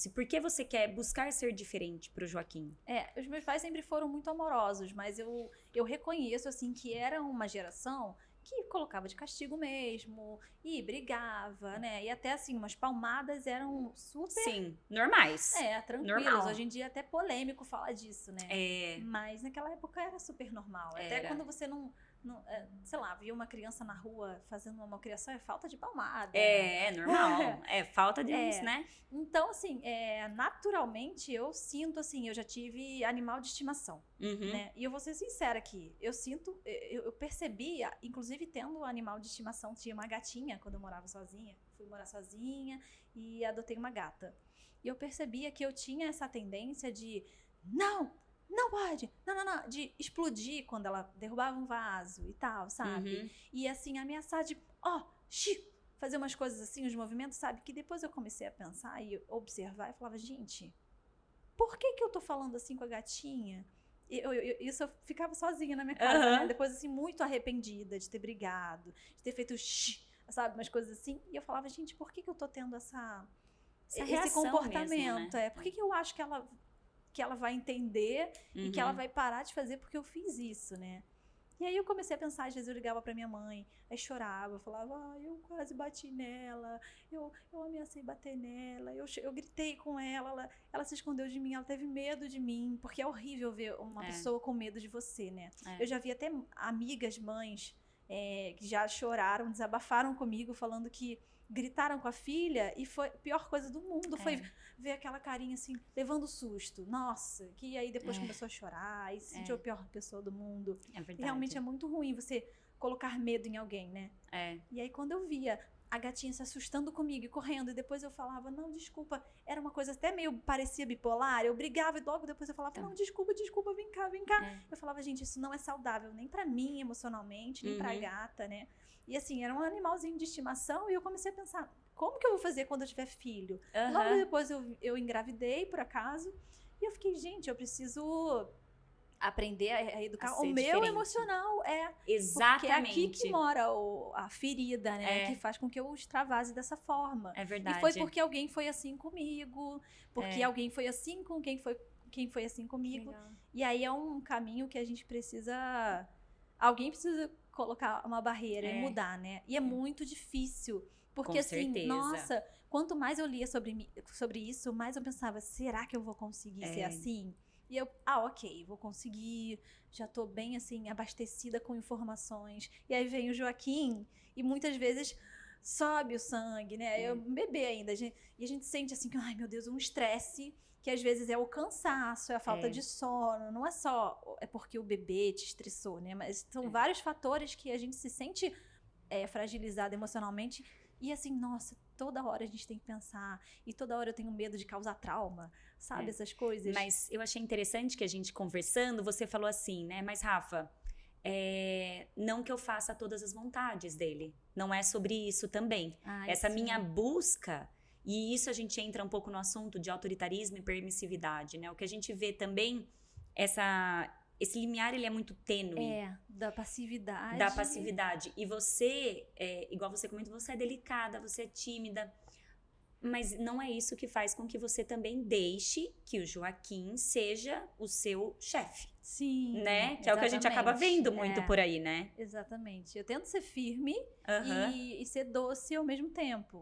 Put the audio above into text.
Por que você quer buscar ser diferente pro Joaquim? Os meus pais sempre foram muito amorosos, mas eu reconheço, assim, que era uma geração que colocava de castigo mesmo, e brigava, né? E até, assim, umas palmadas eram super... Sim, normais. tranquilas. Normal. Hoje em dia é até polêmico falar disso, né? É. Mas naquela época era super normal. Até Era. quando você não sei lá, via uma criança na rua fazendo uma malcriação, é falta de palmada. É normal. Falta de uns, né? Então, assim, naturalmente eu sinto, assim, eu já tive animal de estimação, né? E eu vou ser sincera aqui, eu percebia, inclusive tendo animal de estimação, tinha uma gatinha quando eu morava sozinha, fui morar sozinha e adotei uma gata. E eu percebia que eu tinha essa tendência de, não pode, não, de explodir quando ela derrubava um vaso e tal, sabe? E assim, ameaçar de, fazer umas coisas assim, uns movimentos, sabe? Que depois eu comecei a pensar e observar e falava, gente, por que eu tô falando assim com a gatinha? Isso eu ficava sozinha na minha casa, né? Depois, assim, muito arrependida de ter brigado, de ter feito sabe? Umas coisas assim. E eu falava, gente, por que eu tô tendo esse comportamento? Mesmo, né? Por que eu acho que ela vai entender e que ela vai parar de fazer porque eu fiz isso, né? E aí eu comecei a pensar, às vezes eu ligava pra minha mãe, aí chorava, falava, eu quase bati nela, eu ameacei bater nela, eu gritei com ela se escondeu de mim, ela teve medo de mim, porque é horrível ver uma pessoa com medo de você, né? Eu já vi até amigas, mães, que já choraram, desabafaram comigo, falando que gritaram com a filha e foi a pior coisa do mundo, foi ver aquela carinha assim, levando susto. Nossa, que aí depois começou a chorar e se sentiu a pior pessoa do mundo. É verdade. E realmente é muito ruim você colocar medo em alguém, né? E aí quando eu via a gatinha se assustando comigo e correndo, e depois eu falava, não, desculpa, era uma coisa até meio, parecia bipolar, eu brigava e logo depois eu falava, não, desculpa, vem cá. Eu falava, gente, isso não é saudável, nem pra mim emocionalmente, nem pra gata, né? E assim, era um animalzinho de estimação e eu comecei a pensar, como que eu vou fazer quando eu tiver filho? Logo depois eu engravidei, por acaso, e eu fiquei, gente, eu preciso aprender a educar o meu emocional. Exatamente. Porque é aqui que mora a ferida, né? Que faz com que eu extravase dessa forma. É verdade. E foi porque alguém foi assim comigo, porque alguém foi assim com quem foi assim comigo. E aí é um caminho que a gente precisa... Alguém precisa colocar uma barreira e mudar, né? E é muito difícil. Porque, assim, nossa, quanto mais eu lia sobre isso, mais eu pensava, será que eu vou conseguir ser assim? E eu, ok, vou conseguir, já tô bem, assim, abastecida com informações. E aí vem o Joaquim e muitas vezes sobe o sangue, né? Eu bebê ainda. E a gente sente, assim, que, ai, meu Deus, um estresse que às vezes é o cansaço, é a falta de sono. Não é só porque o bebê te estressou, né? Mas são vários fatores que a gente se sente fragilizado emocionalmente. E assim, nossa, toda hora a gente tem que pensar. E toda hora eu tenho medo de causar trauma, sabe? Essas coisas. Mas eu achei interessante que a gente conversando, você falou assim, né? Mas Rafa, não que eu faça todas as vontades dele. Não é sobre isso também. Essa minha busca... E isso a gente entra um pouco no assunto de autoritarismo e permissividade, né? O que a gente vê também, esse limiar, ele é muito tênue. Da passividade. Da passividade. E você, igual você comentou, você é delicada, você é tímida. Mas não é isso que faz com que você também deixe que o Joaquim seja o seu chefe. Sim. Né? Que é o que a gente acaba vendo muito por aí, né? Exatamente. Eu tento ser firme e ser doce ao mesmo tempo.